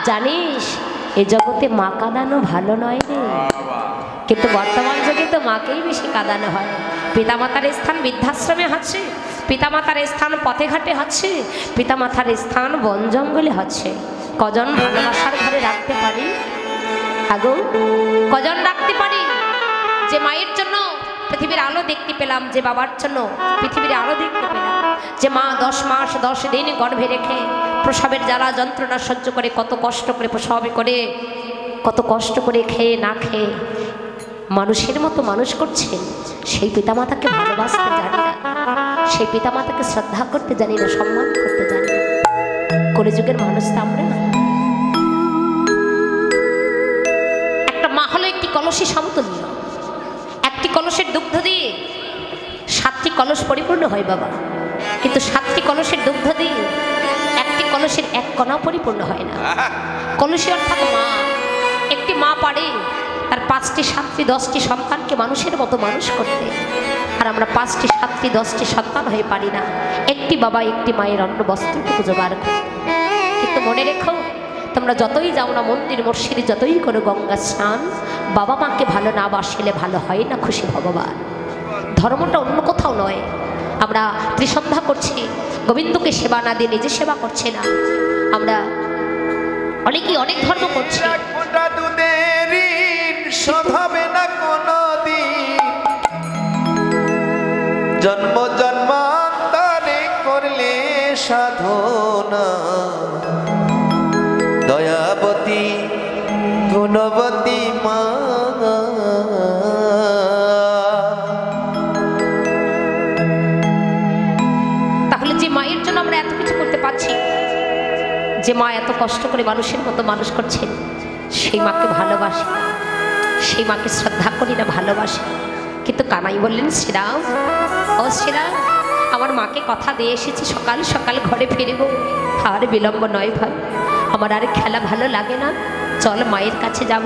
জানিস এ জগতে মা কাঁদানো ভালো নয় রে, কিন্তু বর্তমান যুগে তো মাকেই বেশি কাঁদানো হয়। পিতামাতার স্থান বৃদ্ধাশ্রমে হচ্ছে, পিতামাতার স্থান পথে ঘাটে হচ্ছে, পিতামাতার স্থান বন জঙ্গলে হচ্ছে। কজন ভালোবাসার ঘরে রাখতে পারি? আগো কজন রাখতে পারি? যে মায়ের জন্য পৃথিবীর আলো দেখতে পেলাম, যে বাবার জন্য পৃথিবীর আলো দেখতে পেলাম, যে মা 10 মাস 10 দিন গর্ভে রেখে প্রসবের জ্বালা যন্ত্রণা সহ্য করে কত কষ্ট করে প্রসব করে, কত কষ্ট করে খেয়ে না খেয়ে মানুষের মতো মানুষ করছেন, সেই পিতামাতাকে ভালোবাসতে জানি না, সেই পিতামাতাকে শ্রদ্ধা করতে জানি না, সম্মান করতে জানি না। কলিযুগের মানুষ তো আমরা। একটা মা হলো একটি কলসী সমতুল্য। একটি কলসের দুগ্ধ দিয়ে 7টি কলস পরিপূর্ণ হয় বাবা, কিন্তু 7টি কলসের দুগ্ধ দিয়ে একটি কলসের এক কণাও পরিপূর্ণ হয় না। কলসী অর্থাৎ মা। একটি মা পারে তার 5টি 7টি 10টি সন্তানকে মানুষের মতো মানুষ করতে, আর আমরা 5টি 7টি 10টি সন্তান হয়ে পারি না একটি বাবা একটি মায়ের অন্ন বস্ত্রটুকু জোগাড় করতে। কিন্তু মনে রেখো, তোমরা যতই যাও না মন্দির মসজিদে, যতই করো গঙ্গা স্নান, বাবা মাকে ভালো না বাসলে ভালো হয় না খুশি ভগবান। ধর্মটা অন্য কোথাও নয়। আমরা ত্রিসন্ধ্যা করছি, গোবিন্দকে সেবা না দিয়ে নিজে সেবা করছে না। আমরা অনেকেই অনেক ধর্ম করছি। জন্ম জন্মান্তরে করলে সাধনা, দয়াবতী গুণবতী মা। তাহলে যে মায়ের জন্য আমরা এত কিছু করতে পারছি, যে মা এত কষ্ট করে মানুষের মতো মানুষ করছেন, সেই মাকে ভালোবাসি না, সেই মাকে শ্রদ্ধা করি না, ভালোবাসি। কিন্তু কানাই বললেন, শ্রীরাম ও শ্রীরাম, আমার মাকে কথা দিয়ে এসেছি সকাল সকাল ঘরে ফিরব, আর বিলম্ব নয় ভাই, আমার আর খেলা ভালো লাগে না, চল মায়ের কাছে যাব,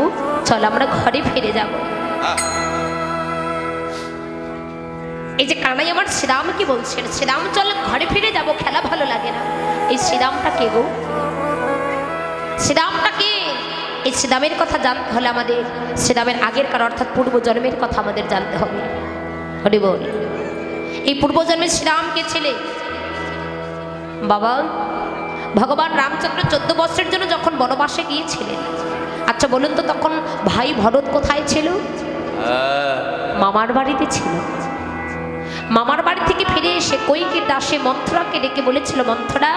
চল আমরা ঘরে ফিরে যাব। এই যে কানাই আমার শ্রীরামকে বলছেন, শ্রীরাম চল ঘরে ফিরে যাব, খেলা ভালো লাগে না। এই শ্রীরামটা কে গো? শ্রীরামটা কে? এই শ্রীরামের কথা জানতে হলে আমাদের শ্রীরামের আগেরকার অর্থাৎ পূর্বজন্মের কথা আমাদের জানতে হবে। হরি বল। এই পূর্বজন্মের শ্রীরাম কে ছেলে? বাবা ভগবান রামচন্দ্র 14 বছরের জন্য যখন বনবাসে গিয়েছিলেন, আচ্ছা বলুন তো তখন ভাই ভরত কোথায় ছিল? মামার বাড়িতে ছিল। মামার বাড়ি থেকে ফিরে এসে কৈকের দাসে মন্থরাকে ডেকে বলেছিল, মন্থরা,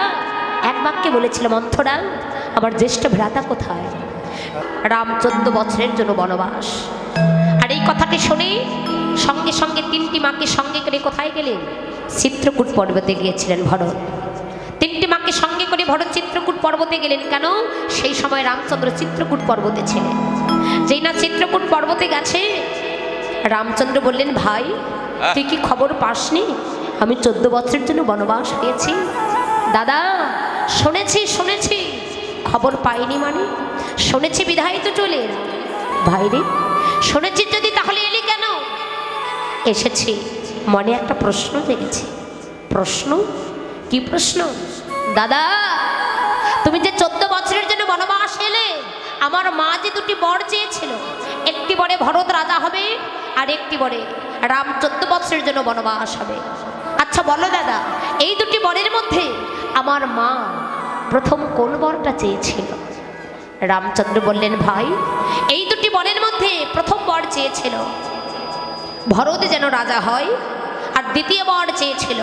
এক বাক্যে বলেছিল, মন্থরা আমার জ্যেষ্ঠ ভ্রাতা কোথায়? রাম 14 বছরের জন্য বনবাস। আর এই কথাটি শুনে সঙ্গে সঙ্গে 3টি মাকে সঙ্গে করে কোথায় গেলেন? চিত্রকূট পর্বতে গিয়েছিলেন ভরত। 3টি মাকে সঙ্গে করে ভরত চিত্রকূট পর্বতে গেলেন। কেন? সেই সময় রামচন্দ্র চিত্রকূট পর্বতে ছিলেন। যেই না চিত্রকূট পর্বতে গেছে, রামচন্দ্র বললেন, ভাই তুই কি খবর পাসনি? আমি 14 বছরের জন্য বনবাস পেয়েছি। দাদা শুনেছি শুনেছি, খবর পাইনি মানে? শুনেছি বিধায় তো চলে এলাম। ভাইরে শুনেছি যদি, তাহলে এলি কেন? এসেছি, মনে একটা প্রশ্ন জেগেছে। প্রশ্ন? কি প্রশ্ন? দাদা তুমি যে 14 বছরের জন্য বনবাস এলে, আমার মা যে 2টি বর চেয়েছিল, একটি বরে ভরত রাজা হবে, আর একটি বরে রাম 14 বছরের জন্য বনবাস হবে। আচ্ছা বলো দাদা, এই 2টি বরের মধ্যে আমার মা প্রথম কোন বরটা চেয়েছিল? রামচন্দ্র বললেন, ভাই এই 2টি বরের মধ্যে প্রথম বর চেয়েছিল ভরত যেন রাজা হয়, আর দ্বিতীয় বর চেয়েছিল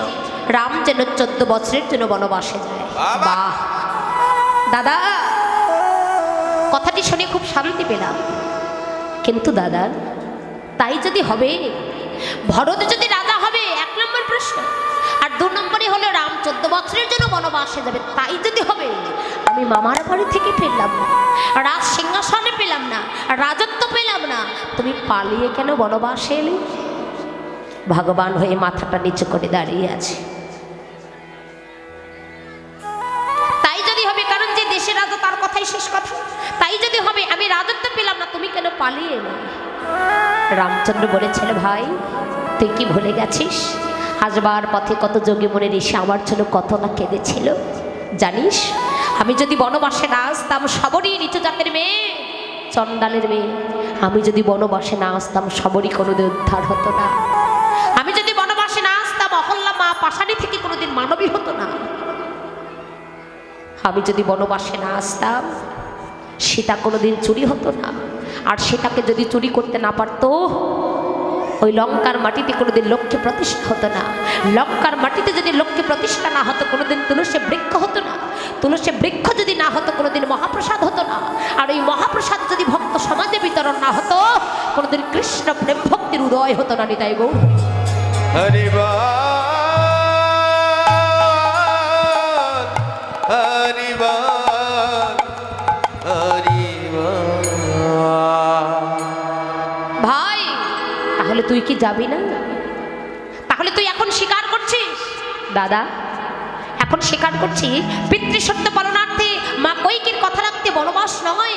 রাম যেন 14 বছরের জন্য বনবাসে যায়। বাহ দাদা, কথাটি শুনে খুব শান্তি পেলাম। কিন্তু দাদা তাই যদি হবে, ভরত যদি রাজা হবে 1 নম্বর প্রশ্ন, আর 2 নম্বরই হলো রাম 14 বছরের জন্য বনবাসে যাবে। তাই যদি হবে, আমি মামার বাড়ি থেকে পেলাম না, রাজ সিংহাসনে পেলাম না, রাজত্ব পেলাম না, তুমি পালিয়ে কেন বনবাসে এলে? ভগবান হয়ে মাথাটা নিচু করে দাঁড়িয়ে আছে। তাই যদি হবে, কারণ যে দেশের রাজা তার কথাই শেষ কথা। তাই যদি হবে, আমি রাজত্ব পেলাম না, তুমি কেন পালিয়ে এলে? রামচন্দ্র বলেছিল, ভাই তুই কি ভুলে গেছিস? আসবার পথে কত যোগী মনে ঋষি আমার জন্য কত না কেঁদেছিল জানিস? আমি যদি বনবাসে না আসতাম, সবরই নিচু জাতের মেয়ে, চন্ডালের মেয়ে, আমি যদি বনবাসে না আসতাম সবরই কোনোদিন উদ্ধার হতো না। আমি যদি বনবাসে না আসতাম অহল্যা মা পাশানি থেকে কোনোদিন মানবী হতো না। আমি যদি বনবাসে না আসতাম সীতা কোনোদিন চুরি হতো না। আর সেটাকে যদি চুরি করতে না পারতো ওই লঙ্কার মাটিতে কোনোদিন লক্ষ্মী প্রতিষ্ঠা হতো না। লঙ্কার মাটিতে যদি লক্ষ্মী প্রতিষ্ঠা না হতো কোনোদিন তুলসী বৃক্ষ হতো না। তুলসী বৃক্ষ যদি না হতো কোনোদিন মহাপ্রসাদ হতো না। আর ওই মহাপ্রসাদ যদি ভক্ত সমাজে বিতরণ না হতো কোনোদিন কৃষ্ণ প্রেম ভক্তির উদয় হতো না। নিতাই গৌর হরি বল হরি বল হরি বল। ভাই তাহলে তুই কি যাবি না? তাহলে তুই এখন স্বীকার করছিস? দাদা এখন স্বীকার করছি পিতৃসত্য পালনার্থে মা কৈকের কথা রাখতে বনবাস নয়,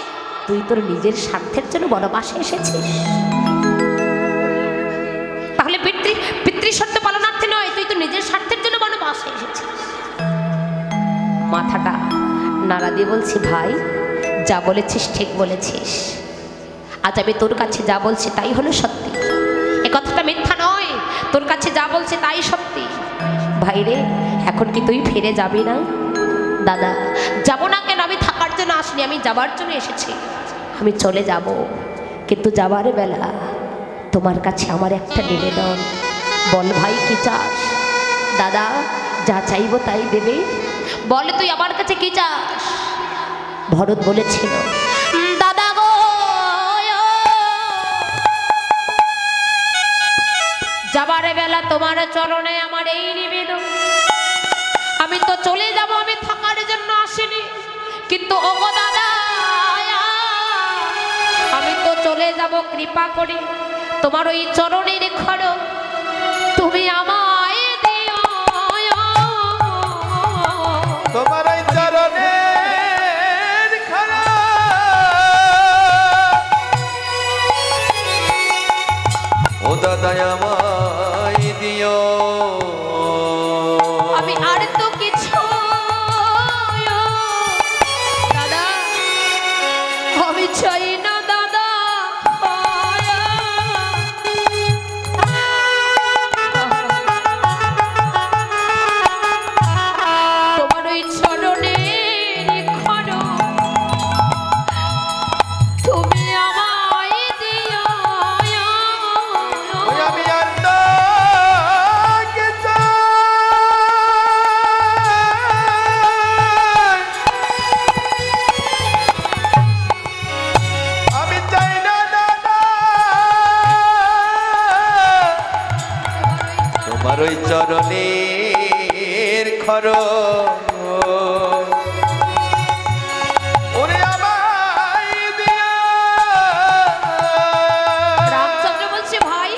তুই তোর নিজের স্বার্থের জন্য বনবাসে এসেছিস। তাহলে পিতৃসত্য পালনার্থে নয়, তুই তো নিজের স্বার্থের জন্য বনবাসে এসেছিস। মাথাটা নাড়া দিয়ে বলছি ভাই যা বলেছিস ঠিক বলেছিস। আজ আমি তোর কাছে যা বলছি তাই হলো সত্যি, এ কথাটা মিথ্যা নয়। তোর কাছে যা বলছে তাই সত্যি। ভাই রে এখন কি তুই ফিরে যাবি না? দাদা যাব না কেন, আমি থাকার জন্য আসনি, আমি যাবার জন্য এসেছি। আমি চলে যাব, কিন্তু যাবার বেলা তোমার কাছে আমার একটা নিবেদন। বল ভাই কি চাস? দাদা যা চাইবো তাই দেবে। বলে তুই আমার কাছে কি চাস? ভরত বলেছিল দাদা গো যাবার বেলা তোমার চরণে আমার এই নিবেদন। আমি তো চলে যাব, আমি থাকার জন্য আসিনি, কিন্তু ওগো দাদা আমি তো চলে যাব, কৃপা করে তোমার ওই চরণের খড়গ তুমি আমায় দিও। তোমার ওই চরণের খড়গ ও দাদা আমায় দিও। আমি আর তো কিছু দাদা আমি চাই না দাদা। তোমার ওই চরণের খড়গ তুমি আমায় দিও। ওই আমি আর তো কিছু আমি চাই না দাদা। তোমার ওই চরণের খড়গ ওরে আমায় দিও। রামচন্দ্র বলছে ভাই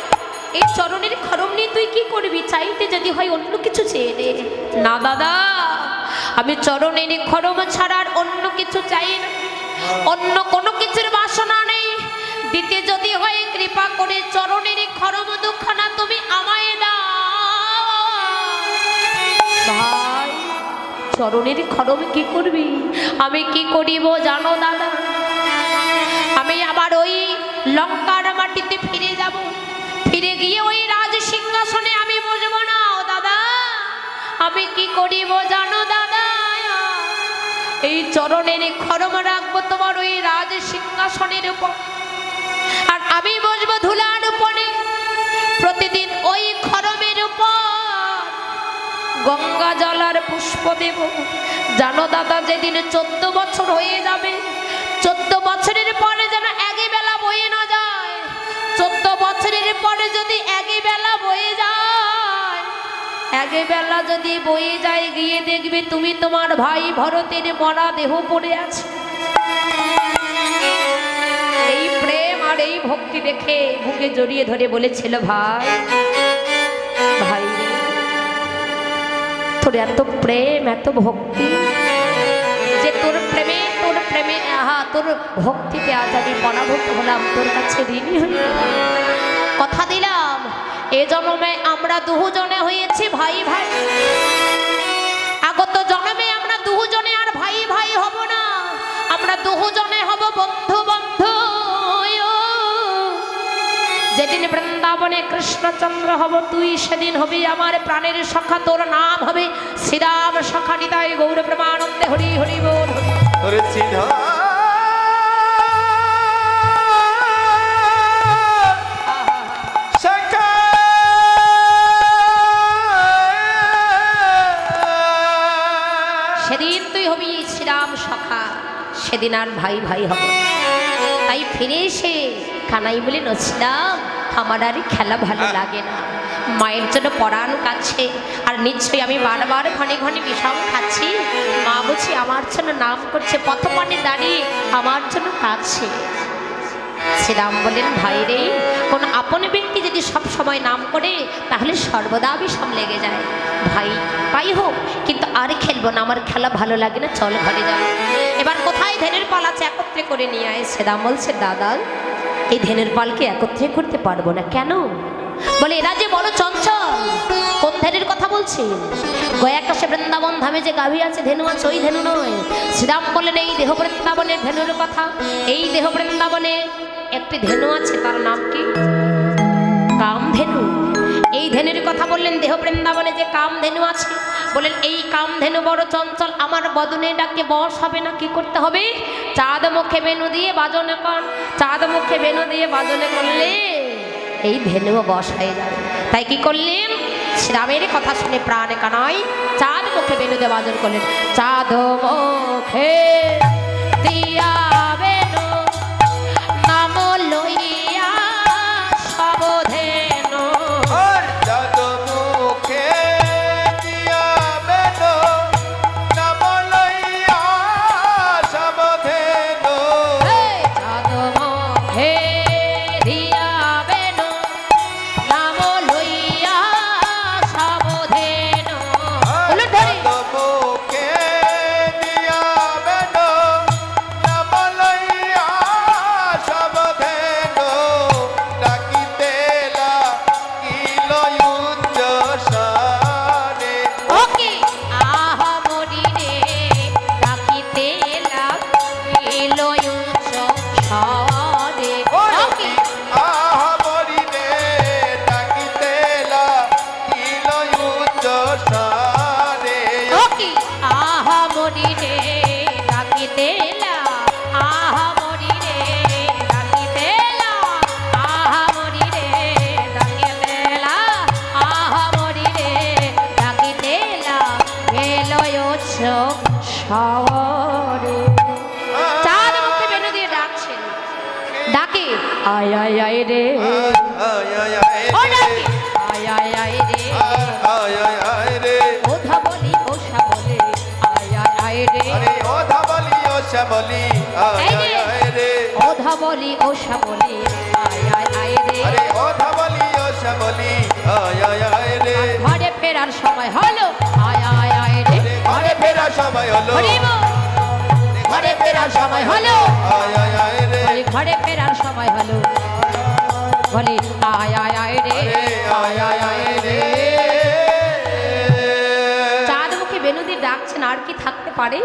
এই চরণের খড়ম নিয়ে তুই কি করবি? চাইতে যদি হয় অন্য কিছু চেয়ে নে। না দাদা আমি চরণের খড়ম ছাড়া আর অন্য কিছু চাই না, অন্য কোনো কিছুর বাসনা নেই। দিতে যদি হয় কৃপা করে চরণের খড়ম দুখানা তুমি আমায় দাও। ভাই চরণের খড়ম কি করবি? আমি কি করিব জানো দাদা? আমি আবার ওই লঙ্কার মাটিতে ফিরে যাব, ফিরে গিয়ে ওই রাজ সিংহাসনে আমি বসবো না ও দাদা। আমি কি করিব জানো দাদা? এই চরণের খড়ম রাখবো তোমার ওই রাজ সিংহাসনের উপর, আর আমি বসবো ধুলার উপরে। প্রতিদিন ওই খড়মের উপর গঙ্গা জল আর পুষ্প দেব। জানো দাদা যেদিন 14 বছর হয়ে যাবে, 14 বছরের পরে যেন একই বেলা বয়ে না যায়। 14 বছরের পরে যদি একই বেলা বয়ে যায়, একই বেলা যদি বয়ে যায়, গিয়ে দেখবে তুমি তোমার ভাই ভরতের মরা দেহ পড়ে আছে। এই প্রেম আর এই ভক্তি দেখে বুকে জড়িয়ে ধরে বলেছিল ভাই ভাই তোর এত প্রেম এত ভক্তি যে তোর প্রেমে তোর ভক্তিতে আজ আমি পরাভূত হলাম, তোর কাছে ঋণী হই। কথা দিলাম এ জন্মে আমরা দুজনে হয়েছি ভাই ভাই, আগত জন্মে আমরা দুজনে আর ভাই ভাই হব না, আমরা দুজনে হব বন্ধু বন্ধু। যেদিন বৃন্দাবনে কৃষ্ণচন্দ্র হব তুই, সেদিন হবি আমার প্রাণের সখা, তোর নাম হবে শ্রীরাম সখা। নিতাই গৌর প্রেমানন্দে হরি হরি বল। সেদিন তুই হবি শ্রীরাম সখা, সেদিন আর ভাই ভাই হব। তাই ফিরে এসে কানাই বলে, নছিলাম আমার আর খেলা ভালো লাগে না, মায়ের জন্য পরাণ কাছে, আর নিশ্চয়ই আমি বারবার ঘনে ঘনে বিষম খাচ্ছি। মা বলছি আমার জন্য নাম করছে, পথপানে দাঁড়িয়ে আমার জন্য কাছে। শ্রীরাম বলেন, ভাই রে, কোন আপন ব্যক্তি যদি সব সময় নাম করে তাহলে সর্বদা বিষম লেগে যায়। ভাই পাই হোক, কিন্তু আর খেলবো না, আমার খেলা ভালো লাগে না, চল ঘরে যাও। এবার কোথায় ধেনুর পাল আছে একত্রে করে নিয়ে আয়। শ্রীরাম বলছে, দাদা এই ধেনুর পালকে একত্রে করতে পারবো না। কেন? বলে এরা যে বড় চঞ্চল। কোন ধেনুর কথা বলছি? গয়াকাশে বৃন্দাবন ধামে যে গাভী আছে, ধেনু আছে, ওই ধেনু নয়। শ্রীরাম বলেন, এই দেহ বৃন্দাবনের ধেনুর কথা। এই দেহ বৃন্দাবনে একটি ধেনু আছে, তার নাম কি? কামধেনু। এই ধেনুর কথা বললেন, দেহ বৃন্দাবনে যে কামধেনু আছে, বলেন এই কামধেনু বড় চঞ্চল, আমার বদনে ডাকে বশ হবে না। কি করতে হবে? চাঁদ মুখে বেনু দিয়ে বাজনে কর। চাঁদ মুখে বেনু দিয়ে বাজনে করলে এই ধেনুও বশ হয়ে যাবে। তাই কি করলেন? শ্রীরামের কথা শুনে প্রাণে কানাই চাঁদ মুখে বেনু দিয়ে বাজন করলেন। চাঁদ মুখে দিয়া বেনু নাম লইয়া সব ধেনু। চাঁদ মুখে দিয়া বেনু নাম লইয়া সব ধেনু। চাঁদ মুখে দিয়া বেনু নাম লইয়া সব ধেনু। চাঁদ মুখে দিয়া বেনু নাম লইয়া সব ধেনু। ডাকিতে লাগিল উচ্চ স্বরে। ওকে আহা মরি রে, ডাকিতে লাগিল উচ্চ স্বরে। ওকে আহা মরিলে ডাকিতে লাগিল উচ্চ স্বরে। ওকে আহা মরি রে, ডাকিতে আহা মরি রে, ডাকিতে আহা মরি রে, ডাকিতে আহা মরি রে, ডাকিতে গেল উচ্চ স্বরে। চাঁদ মুখে বেনু দিয়ে ডাকছেন, ডাকে আয় আয় আয় রে, আয় আয় আয় ও রে, ডাকে আয় আয় আয় রে, আয় আয় আয় রে। ওধা বলি ওষা বলে আয় আয় আয় রে, আরে ওধা বলি ও শ্যামলি আয় এই আয় রে। আয় রে। ওধা বলি ওষা বলে আয় আয় আয় রে। আরে ওধা বলি ও শ্যামলি আয় আয় আয় রে। ঘরে ফেরার সময় হলো আয় আয় আয় রে। ঘরে ফেরার সময় হলো। হরি বল। ঘরে ফেরার সময় হলো, আয় আয় আয় রে। বলে ঘরে ফেরার সময় হলো, বলে আয় আয় আয় রে, আরে আয় আয় আয় রে। চাঁদ মুখে বেনুদি ডাকছেন, আর কি থাকতে পারে?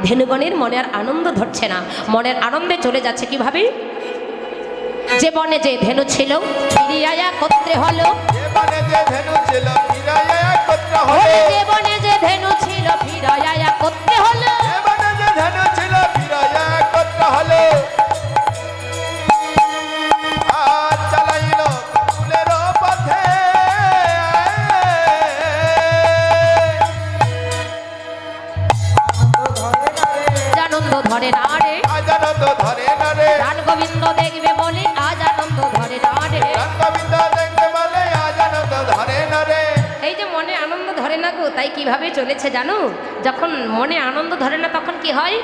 ধেনুগণের মনে আর আনন্দ ধরছে না, মনের আনন্দে চলে যাচ্ছে। কিভাবে? যে বনে যে ধেনু ছিল ফিরিয়া করতে হলো। যে বনে যে ধেনু ছিল ফিরাইয়া একত্র হলো। যে বনে যে ধেনু ছিল ফিরিয়া করতে হলো। যে বনে যে ধেনু ছিল ফিরাইয়া একত্র হলো। আর চালাইল ফুলের পথে। আনন্দ ধরে না রে, আজ আনন্দ ধরে না রে। রান গোবিন্দ দেখবে বলে আজ আনন্দ ধরে না রে। রাম গোবিন্দ দেখতে বলে আজ আনন্দ ধরে না রে। এই যে মনে আনন্দ ধরে না গো, তাই কিভাবে চলেছে জানো? যখন মনে আনন্দ ধরে না তখন কি হয়?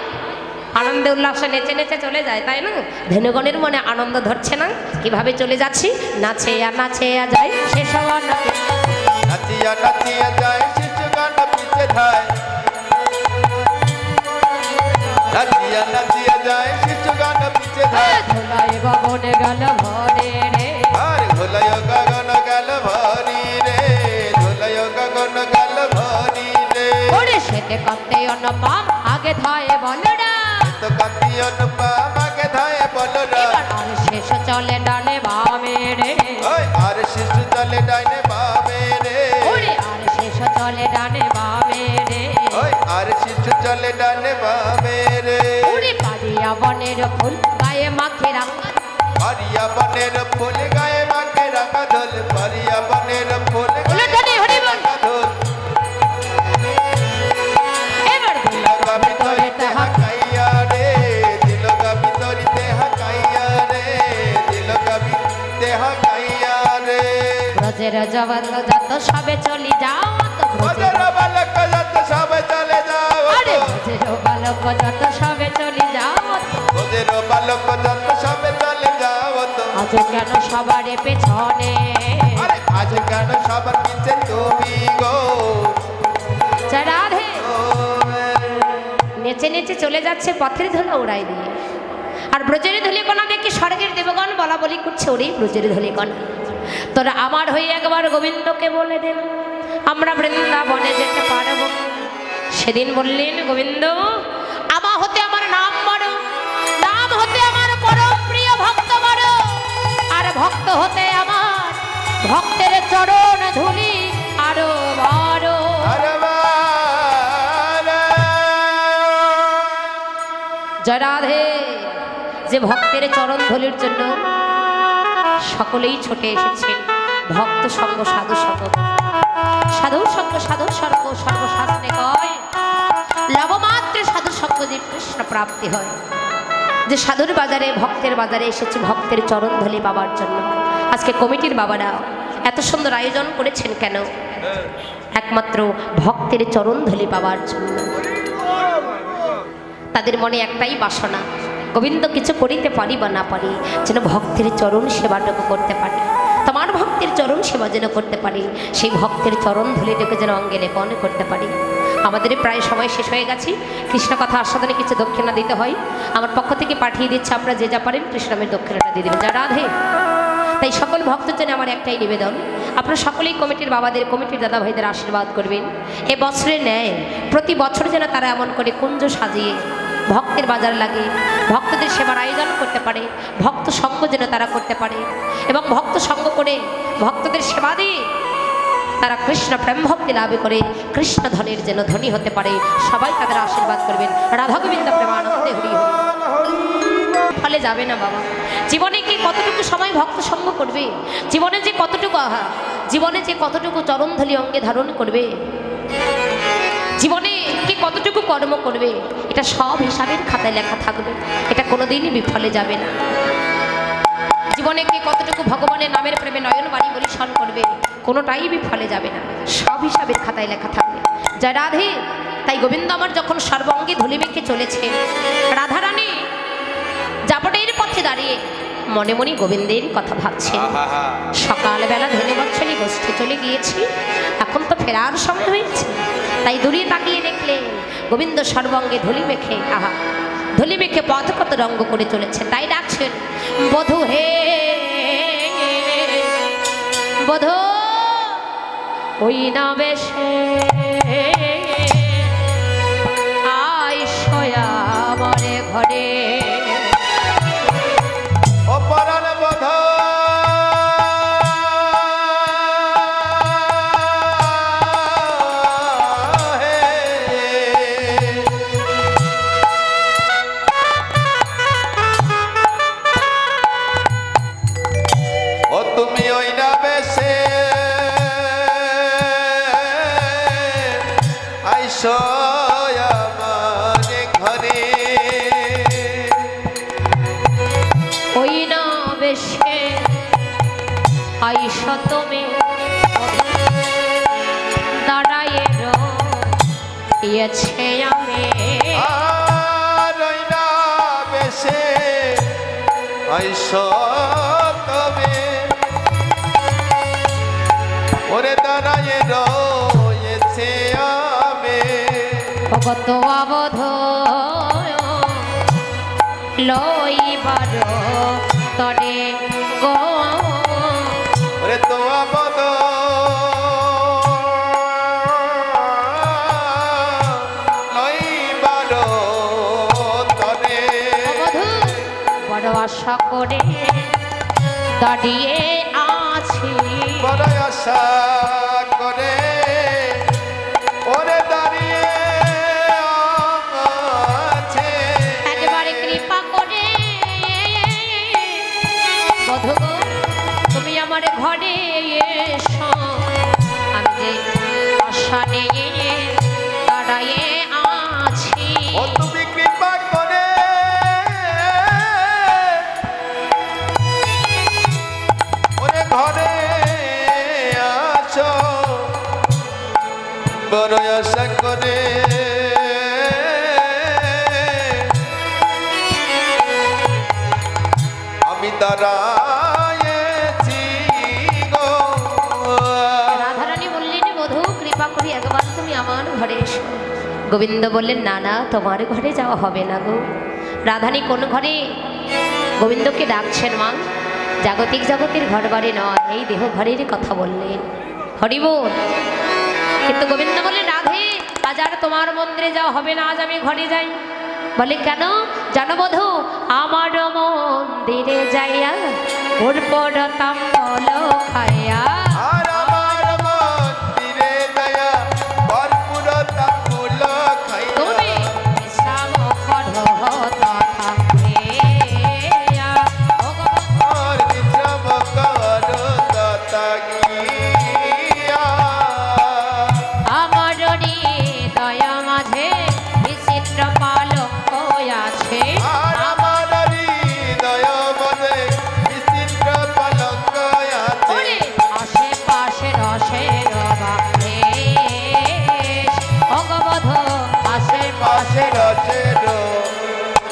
আনন্দে উল্লাসে নেচে নেচে চলে যায়, তাই না? ধেনুগণের মনে আনন্দ ধরছে না, কিভাবে চলে যাচ্ছি? নাচে আর যায় শেষ হওয়ার নাচে। নাচিয়া নাচিয়া যায় শিশু গান পিছে ধায়। নাচিয়া নাচিয়া যায় শিশু গান পিছে ধায়। ধুলাই গগনে গেল ভরে রে, আর ধুলায় গগন গেল ভরি রে। ধুলায় গগন গেল ভরি রে। ওরে সেতে কাঁদতে অন্য পাম বাড়িয়া বনের ফুল গায়ে মাখে রাঙা বাড়িয়া বনের ফুল গায়ে মাখে রাঙা ঢোল বাড়িয়া বনের ফুল উলুধ্বনি হরি বল। ঢোল এবার দিলগা ভিতরিতে হাকাইয়া রে দিলগা ভিতরিতে হাকাইয়া রে দিলগা ভিতরিতে হাকাইয়া রে ব্রজের জবান যত সবে চলি যাও তো বজর বালক যত সবে চলে যাও আরে ব্রজের বালক যত সবে চলি যাও বজর বালক যত সবে চলে যাও তো আজ কেন সবারে পেছনে আরে আজ কেন সবার পিছে তুমি গো রাধে নেচে নেচে চলে যাচ্ছে পথের ধুলো উড়াই দিয়ে আর ব্রজের ধূলিকণা দেখে স্বর্গের দেবগণ বলা বলি করছে ওরে ব্রজের ধূলিকণা তোরা আমার হয়ে একবার গোবিন্দকে বলে দেন আমরা বৃন্দাবনে যেতে পারব। সেদিন বললেন গোবিন্দ আমা হতে আমার নাম বড় নাম হতে আমার পরম প্রিয় ভক্ত বড় আর ভক্ত হতে আমার ভক্তের চরণ ধুলি আরো বড়। আরে জয় রাধে। যে ভক্তের চরণ ধুলির জন্য সকলেই ছুটে এসেছেন ভক্ত সঙ্গ সাধু সঙ্গ সাধু সঙ্গ সাধু সর্গ সর্বশাস্ত্রে কয় লবমাত্র সাধু সঙ্গ যে কৃষ্ণ প্রাপ্তি হয়। যে সাধুর বাজারে ভক্তের বাজারে এসেছে ভক্তের চরণ ধুলি পাবার জন্য। আজকে কমিটির বাবারা এত সুন্দর আয়োজন করেছেন কেন? একমাত্র ভক্তের চরণ ধুলি পাবার জন্য। তাদের মনে একটাই বাসনা গোবিন্দ কিছু করিতে পারি বা না পারি যেন ভক্তের চরণ সেবাটুকু করতে পারি তোমার ভক্তের চরণ সেবা যেন করতে পারি সেই ভক্তের চরণ ধুলিটুকু যেন অঙ্গে লেপন করতে পারি। আমাদের প্রায় সময় শেষ হয়ে গেছে। কৃষ্ণ কথা আস্বাদনে কিছু দক্ষিণা দিতে হয়। আমার পক্ষ থেকে পাঠিয়ে দিচ্ছে আপনারা যে যা পারেন কৃষ্ণমের দক্ষিণাটা দিয়ে দেবেন। যা রাধে। তাই সকল ভক্তের জন্য আমার একটাই নিবেদন আপনারা সকলেই কমিটির বাবাদের কমিটির দাদা ভাইদের আশীর্বাদ করবেন। এ বছরে ন্যায় প্রতি বছর যেন তারা এমন করে কুঞ্জ সাজিয়ে ভক্তের বাজার লাগে ভক্তদের সেবার আয়োজন করতে পারে ভক্ত সঙ্গ যেন তারা করতে পারে এবং ভক্ত সঙ্গ করে ভক্তদের সেবা দিয়ে তারা কৃষ্ণ প্রেম ভক্তি লাভ করে কৃষ্ণ ধনের যেন ধনী হতে পারে। সবাই তাদের আশীর্বাদ করবেন। রাধা গোবিন্দ প্রেমানন্দে হরি হরি। ফলে যাবে না বাবা। জীবনে কি কতটুকু সময় ভক্ত সঙ্গ করবে জীবনে যে কতটুকু জীবনে যে কতটুকু চরণধলি অঙ্গে ধারণ করবে জীবনে কে কতটুকু কর্ম করবে এটা সব হিসাবের খাতায় লেখা থাকবে। এটা কোনোদিনই বিফলে যাবে না। জীবনে কে কতটুকু ভগবানের নামের প্রেমে নয়ন বাড়ি বলিশন করবে কোনোটাই বিফলে যাবে না। সব হিসাবের খাতায় লেখা থাকবে। জয় রাধে। তাই গোবিন্দ আমার যখন সর্বাঙ্গে ধুলি মেখে চলেছে রাধারানী জাপটের পথে দাঁড়িয়ে মনে মনে গোবিন্দের কথা ভাবছেন। সকালবেলা ধনে বৎসলী গোষ্ঠী চলে গিয়েছি এখন তো ফেরার সময় হয়েছে। তাই দূরে তাকিয়ে দেখলে গোবিন্দ সর্বাঙ্গে ধুলি মেখে ধুলি মেখে পথ কত রঙ্গ করে চলেছে। তাই ডাকছেন বধূ হে বধূ ওই না বেশে আয় সয়া মরে ঘরে অপরাণ বধ ও তুমি ওই না বেশে আইসো আমার ঘরে ওই না বেশে আইস তুমি দাঁড়ায় রয়েছে আমি আর ওই না বেশে আইসো তবে ওরে দাঁড়ায় রয়েছে আমি ভগত আবধ লইবার তরে গো ওরে তো আবদ লইবার তরে অবধূ বড় আশা করে দাঁড়িয়ে আছি বড় আশা করে ওরে দাঁড়িয়ে আছে একবারে কৃপা শ্মশানে দাঁড়ায়ে আছি। ও তুমি কৃপা করে ওরে ঘরে আছো বড় আশা করে আমি দাঁড়ায়েছি গো। রাধারানী বললেন বধূ কৃপা করি একবার তুমি আমার ঘরে এসো। গোবিন্দ বললেন না না তোমার ঘরে যাওয়া হবে না গো। রাধারানী কোন ঘরে? গোবিন্দকে ডাকছেন মা, জাগতিক জগতের ঘর বাড়ি নয়, এই দেহ ঘরের কথা বললেন। হরি বল। কিন্তু গোবিন্দ বললেন রাধে আজ আর তোমার মন্দিরে যাওয়া হবে না, আজ আমি ঘরে যাই। বলে কেন জানো বধূ? আমার মন্দিরে যাইয়া পূর্বরতাম বল খাইয়া আর আমার মন্দিরে দয়া ভরপুর তাম্বুল খাইয়া তুমি বিশ্রাম করো তথা খেয়া। ও গোবিন্দ আর বিশ্রাম করো তথা গিয়া। আমার হৃদয় মাঝে বিচিত্র পালক আছে। আর আমার হৃদয় মনে বিচিত্র পালঙ্ক আছে। ওরে আশেপাশে রসের বাদেশ। ও গোবধ আশেপাশে রচের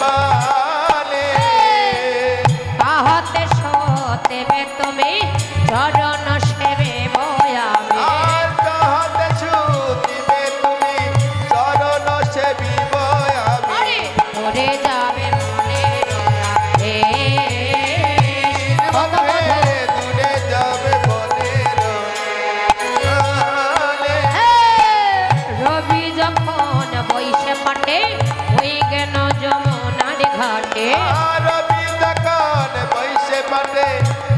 পালে কাহাতে সতেবে তুমি চরণ সেবে বয়ামে। আর কাহাতে ছুটিবে তুমি চরণ সেবিব আমি। আরে ওরে যাবে মনের আদেশ। ও গোবধ দূরে যাবে বনের আলে। রবি যখন বৈশে পাটে ওই গেল যমুনার ঘাটে। আর রবি তখন বৈশে পাটে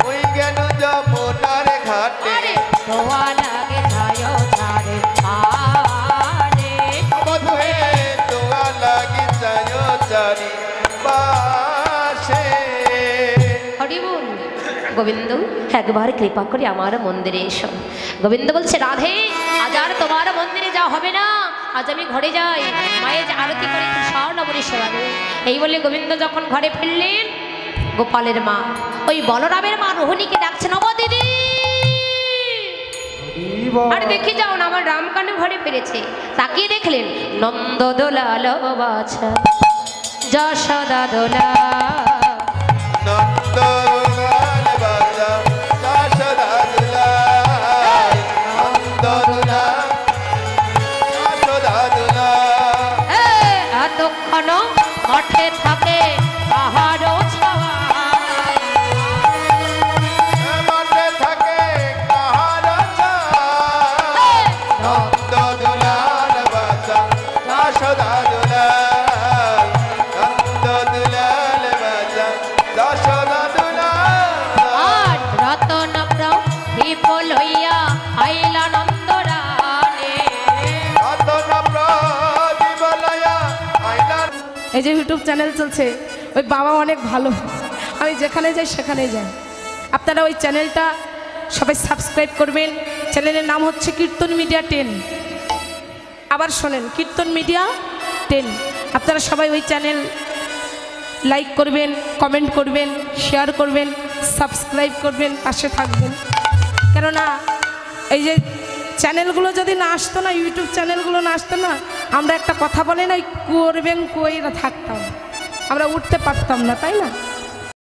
ওই গেল যমুনার ঘাটে। আরে দোয়া লাগে ছায় ছাড়ে আরে। বধূ হে দোয়া লাগি যায় চারি পাশে। হরি বল। গোবিন্দ একবার কৃপা করে আমার মন্দিরে এসো। গোবিন্দ বলছে রাধে আজ আর তোমার মন্দিরে যাওয়া হবে না, আজ আমি ঘরে যাই, মায়ের আরতি করে স্বর্ণবরী সেবা দেব। এই বলে গোবিন্দ যখন ঘরে ফিরলেন, গোপালের মা ওই বলরামের মা রোহিণীকে ডাকছেন, ও দিদি আর দেখে যাও না আমার রামকানু ঘরে ফিরেছে। তাকিয়ে দেখলেন নন্দ দোলাল বাছা যশোদা দোলা। নন্দ লাল বাজা যশোদা দুলাল। নন্দ দুলাল যশোদা দুলাল। এতক্ষণ মঠে থাকে পাহাড়ও ছাওয়া। মাঠে থাকে কাহার ছায়া। নন্দ দুলাল বাজা যশোদা দুলাল। নন্দ দুলাল বাজা যশোদা দুলাল। আর রতন প্রদীপ লইয়া আইলা নন্দ রানে। রতন প্রদীপ লইয়া আইলা। এই যে ইউটিউব চ্যানেল চলছে, ওই বাবা অনেক ভালো, আমি যেখানে যাই সেখানে যাই। আপনারা ওই চ্যানেলটা সবাই সাবস্ক্রাইব করবেন। চ্যানেলের নাম হচ্ছে কীর্তন মিডিয়া 10। আবার শোনেন, কীর্তন মিডিয়া 10। আপনারা সবাই ওই চ্যানেল লাইক করবেন, কমেন্ট করবেন, শেয়ার করবেন, সাবস্ক্রাইব করবেন, পাশে থাকবেন। কেননা এই যে চ্যানেলগুলো যদি না আসতো না, ইউটিউব চ্যানেলগুলো না আসতো না, আমরা একটা কথা বলে না, করবেন কইরা থাকতাম, আমরা উঠতে পারতাম না, তাই না?